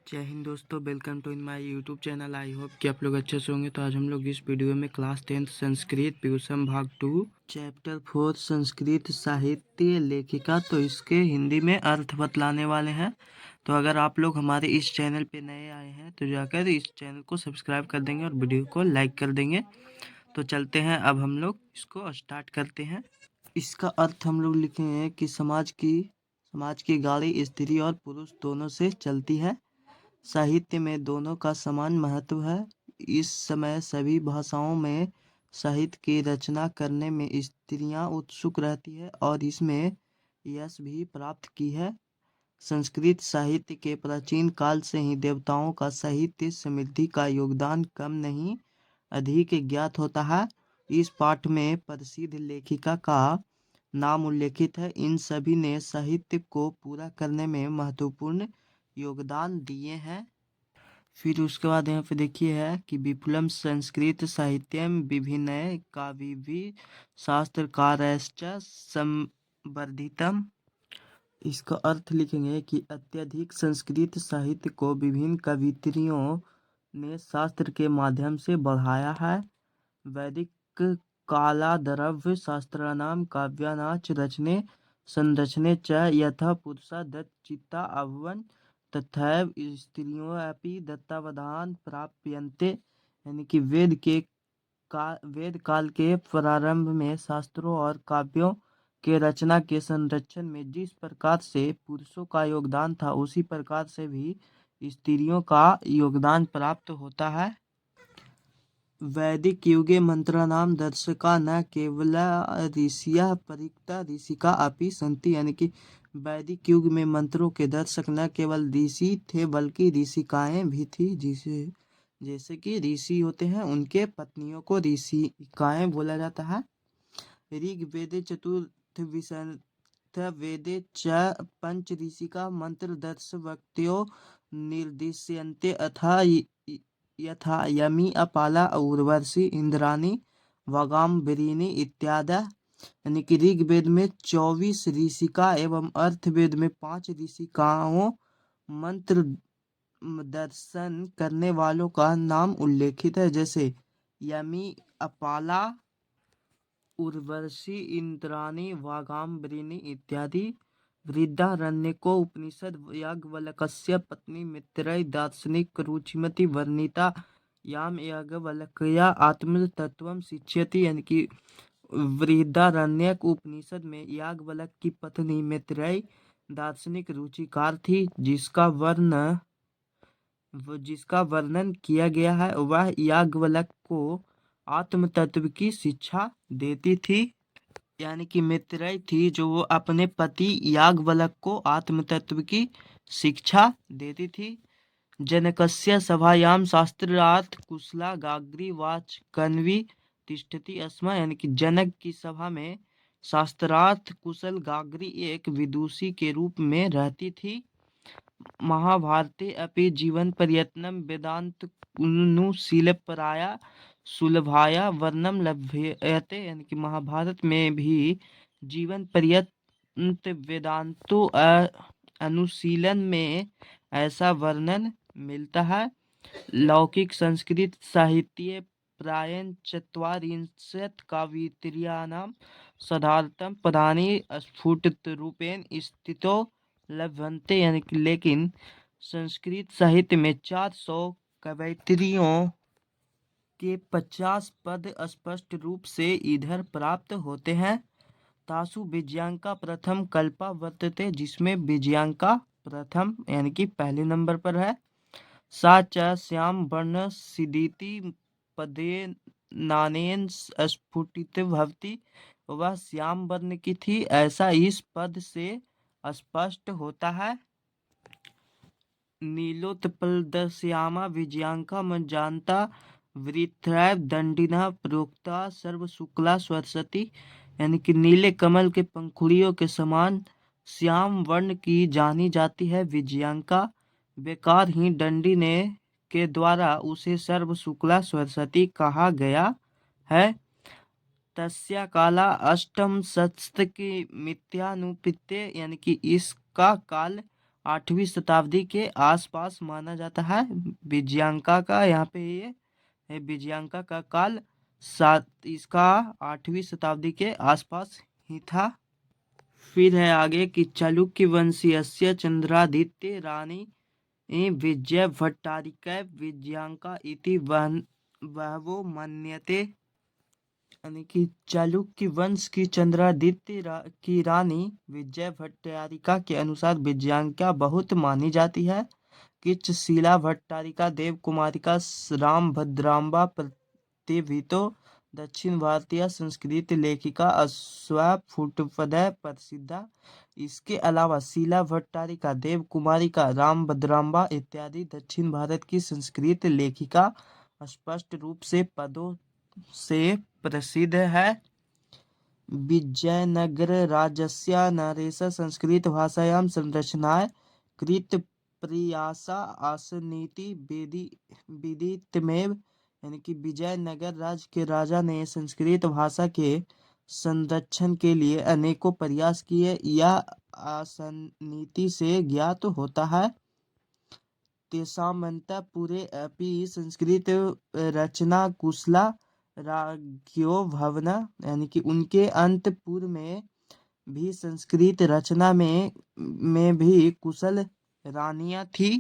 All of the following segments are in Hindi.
जय हिंद दोस्तों, welcome to in my YouTube channel. I hope कि आप लोग अच्छे से होंगे। तो आज हम लोग इस वीडियो में क्लास 10th संस्कृत प्यूसम भाग 2 चैप्टर 4 संस्कृत साहित्य लेखिका, तो इसके हिंदी में अर्थ बतलाने वाले हैं। तो अगर आप लोग हमारे इस चैनल पे नए आए हैं तो जाकर इस चैनल को सब्सक्राइब कर देंगे और वीडियो को लाइक कर देंगे। तो चलते हैं, अब हम लोग इसको स्टार्ट करते हैं। इसका अर्थ हम लोग लिखेंगे कि समाज की गाड़ी स्त्री और पुरुष दोनों से चलती है। साहित्य में दोनों का समान महत्व है। इस समय सभी भाषाओं में साहित्य की रचना करने में स्त्रियां उत्सुक रहती है और इसमें यश भी प्राप्त की है। संस्कृत साहित्य के प्राचीन काल से ही देवताओं का साहित्य समृद्धि का योगदान कम नहीं अधिक ज्ञात होता है। इस पाठ में प्रसिद्ध लेखिका का नाम उल्लेखित है। इन सभी ने साहित्य को पूरा करने में महत्वपूर्ण योगदान दिए हैं। फिर उसके बाद यहाँ पे देखिए है कि विपुलम संस्कृत साहित्यम विभिन्न काव्यभिः शास्त्रकारश्च संवर्धितम। इसका अर्थ लिखेंगे कि अत्यधिक संस्कृत साहित्य को विभिन्न कवियत्रियों ने शास्त्र के माध्यम से बढ़ाया है। वैदिक कालाद्रव्य शास्त्राणां काव्यानाच रचने संरचने च यथा पुरुषा दत्तचित्ता अभवन् तथैव स्त्रियोऽपि दत्तावधान प्राप्यन्ते। यानी कि वेद काल के प्रारंभ में शास्त्रों और काव्यों के रचना के संरक्षण में जिस प्रकार से पुरुषों का योगदान था, उसी प्रकार से भी स्त्रियों का योगदान प्राप्त होता है। वैदिक युगे मंत्राणाम दर्शका न केवल ऋषियः परिक्ता ऋषिका अपि सन्ति। यानी कि वैदिक युग में मंत्रों के दर्शक न केवल ऋषि थे बल्कि ऋषिकाएं भी थी। जैसे कि ऋषि होते हैं, उनके पत्नियों को ऋषिकाएं बोला जाता है। ऋग्वेदे चतुर्थ विंशथ वेदे च पंच ऋषिका मंत्र दर्शवक्तयो निर्दिश्यन्ते यथा यमी अपाला उर्वशी इंद्राणी वागाम्बरीणी इत्यादि। यानी कि ऋग्वेद में 24 ऋषिका एवं अर्थवेद में 5 ऋषिकाओं मंत्र दर्शन करने वालों का नाम उल्लेखित है, जैसे यमी, अपाला, उर्वशी, इंद्राणी, वागाम्बरीणी इत्यादि। बृहदारण्यको उपनिषद याज्ञवल्क्यस्य पत्नी मैत्रेयी दार्शनिक रुचिमती वर्णिता याम याज्ञवल्क्या आत्मतत्त्वं शिक्षयति। यानी कि बृहदारण्यक उपनिषद में याज्ञवल्क्य की पत्नी मैत्रेयी दार्शनिक रुचिकार थी, जिसका वर्णन किया गया है। वह याज्ञवल्क्य को आत्म तत्व की शिक्षा देती थी। यानी कि मैत्रेयी थी जो वो अपने पति याज्ञवल्क्य को आत्म तत्व की शिक्षा देती थी। जनकस्य सभायां शास्त्रार्थ कुशला गाग्री वाचकन्वी तिष्ठति स्म। यानी कि जनक की सभा में शास्त्रार्थ कुशल गाग्री एक विदुषी के रूप में रहती थी। महाभारते अपि जीवन पर्यतनम वेदांतनुशीलपराया सुलभाया वर्णम लभ्यते। यानी कि महाभारत में भी जीवन पर्यंत वेदांतों अनुशीलन में ऐसा वर्णन मिलता है। लौकिक संस्कृत साहित्ये प्रायः चत्वारिंशत् काव्यत्रियाणां साधारणतः पदानि स्फुटरूपेण स्थितो लभ्यन्ते। यानी कि लेकिन संस्कृत साहित्य में 400 कवयित्रियों के 50 पद स्पष्ट रूप से इधर प्राप्त होते हैं। तासु विजयांका प्रथम कल्पा वर्तते, जिसमें विजयांका प्रथम यानी कि पहले नंबर पर है। सा च श्याम वर्ण सिदिति पदे नानेन स्फुटित भवति। वह श्याम वर्ण की थी, ऐसा इस पद से स्पष्ट होता है। नीलोत्पलदश्यामा विजयांका मज्जान्ता वृत्रैव दंडिनः प्रोक्ता सर्वशुक्ला सरस्वती। यानी कि नीले कमल के पंखुड़ियों के समान श्याम वर्ण की जानी जाती है विजयांका। बेकार ही दंडी ने के द्वारा उसे सर्व शुक्ला सरस्वती कहा गया है। तस्या काला अष्टम शतकी मिथ्यानुपत्य। यानी कि इसका काल 8वीं शताब्दी के आसपास माना जाता है। विजयांका का यहाँ पे ये है, विजयांका का काल इसका 8वीं शताब्दी के आसपास ही था। फिर है आगे कि चालुक्य वंशीयस्य चंद्रादित्य रानी विजय भट्टारिका विजयांका इति बहवो मन्यते। यानी कि चालुक्य वंश की चंद्रादित्य की रानी विजय भट्टारिका के अनुसार विजयांका बहुत मानी जाती है। किच शीला भट्टारिका देव कुमारिका राम भद्रांबा प्रतिभितो दक्षिण भारतीय संस्कृत लेखिका अश्वफुटपदय प्रसिद्धा। इसके अलावा शीला भट्टारिका देव कुमारिका राम भद्रांबा इत्यादि दक्षिण भारत की संस्कृत लेखिका स्पष्ट रूप से पदों से प्रसिद्ध है। विजयनगर राज्यस्य नरेश संस्कृत भाषायां संरचनाय कृत प्रयासा आसनीति विदितमेव। यानी कि विजयनगर राज्य के राजा ने संस्कृत भाषा के संरक्षण के लिए अनेकों प्रयास किए, यह आसनीति से ज्ञात होता है। तेषामन्तः पुरे अपि संस्कृत रचना कुशला राज्ञो भवना। यानी कि उनके अंतपुर में भी संस्कृत रचना में भी कुशल रानियां थी।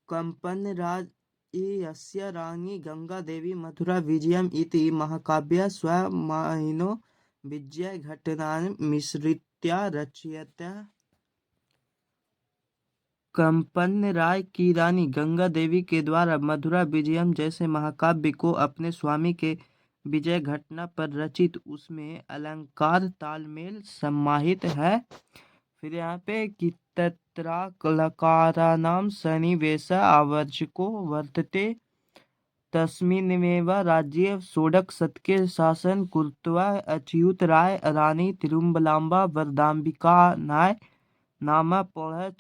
कंपन राज यस्य रानी गंगा देवी मथुरा विजयम इति महाकाव्य स्वमाहिनो विजय घटनां मिश्रित्य रचयिता। कंपन राय की रानी गंगा देवी के द्वारा मथुरा विजयम जैसे महाकाव्य को अपने स्वामी के विजय घटना पर रचित, उसमें अलंकार तालमेल समाहित है। फिर यहाँ पे कि तत्रा कलाकाराणां सन्निवेश आवर्जको वर्तते तस्मिन्नेव राज्ये षोडश शतके शासन कृत्वा अच्युत राय रानी तिरुमलाम्बा वरदाम्बिका नाय नाम पौढ़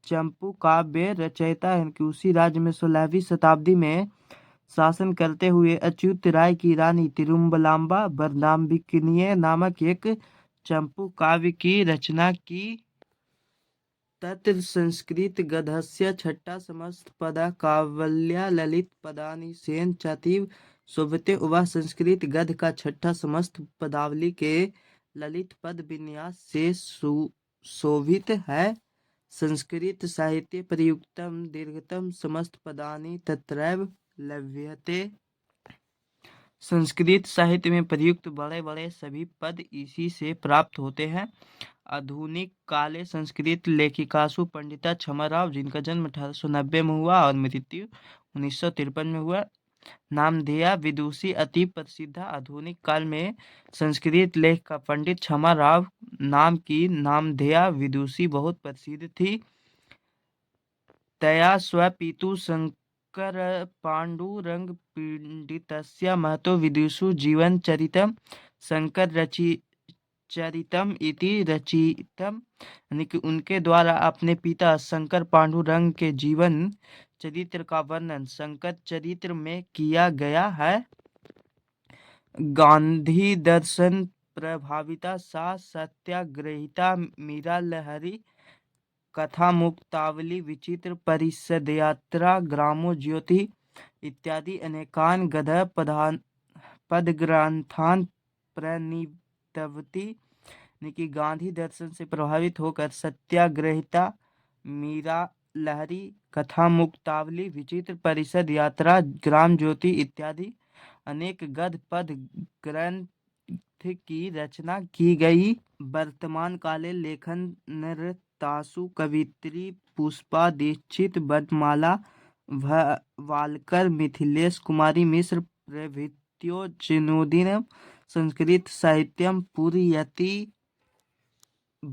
चंपू काव्य रचयिता है कि उसी राज्य में 16वीं शताब्दी में शासन करते हुए अच्युत राय की रानी तिरुमलाम्बा वरदाम्बिकिनी नामक एक चंपू काव्य की रचना की। तत्र संस्कृत गद्यस्य छठा समस्त पदा कावल्या ललित पदानि सेन चातीव शोभते। वह संस्कृत गद्य का छठा समस्त पदावली के ललित पद विन्यास से सुशोभित है। संस्कृत साहित्य प्रयुक्तम दीर्घतम समस्त पदानि तत्रैव लभ्यते। संस्कृत साहित्य में प्रयुक्त बड़े बड़े सभी पद इसी से प्राप्त होते हैं। आधुनिक काले संस्कृत लेखिकासु पंडिता क्षमाराव, जिनका जन्म 1890 में हुआ और मृत्यु 1953 में हुआ, नामधेया विदुषी अति प्रसिद्ध। आधुनिक काल में संस्कृत लेख का पंडित क्षमाराव नाम की नामधेया विदुषी बहुत प्रसिद्ध थी। तया स्वपितु शंकर पांडुरंग पंडितस्य महतो विदुषु जीवनचरितम शंकर चरितम इति रचितम। यानी कि उनके द्वारा अपने पिता शंकर पांडुरंग के जीवन चरित्र का वर्णन शंकर चरित्र में किया गया है। गांधी दर्शन प्रभाविता सा सत्याग्रहिता मीरा लहरी कथा मुक्तावली विचित्र परिषद यात्रा ग्रामो ज्योति इत्यादि अनेकान गद्य पदग्रंथान प्रणीतवती। कि गांधी दर्शन से प्रभावित होकर सत्याग्रहिता मीरा लहरी कथा मुक्तावली विचित्र परिषद यात्रा ग्राम ज्योति इत्यादि अनेक गद्य पद ग्रंथ की रचना की गई। वर्तमान काले लेखन तासु कवित्री पुष्पा दीक्षित वटमाला वालकर मिथिलेश कुमारी मिश्र प्रभृत्यो चिनुदीन संस्कृत साहित्यम पूरयति।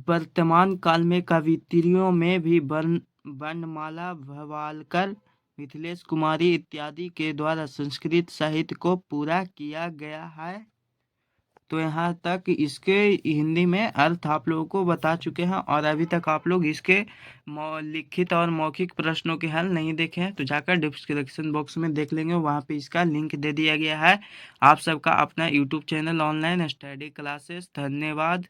वर्तमान काल में कवित्रियों में भी वर्णमाला भवालकर मिथिलेश कुमारी इत्यादि के द्वारा संस्कृत साहित्य को पूरा किया गया है। तो यहाँ तक इसके हिंदी में अर्थ आप लोगों को बता चुके हैं और अभी तक आप लोग इसके लिखित और मौखिक प्रश्नों के हल नहीं देखे हैं तो जाकर डिस्क्रिप्शन बॉक्स में देख लेंगे, वहाँ पे इसका लिंक दे दिया गया है। आप सबका अपना YouTube channel online study classes. धन्यवाद।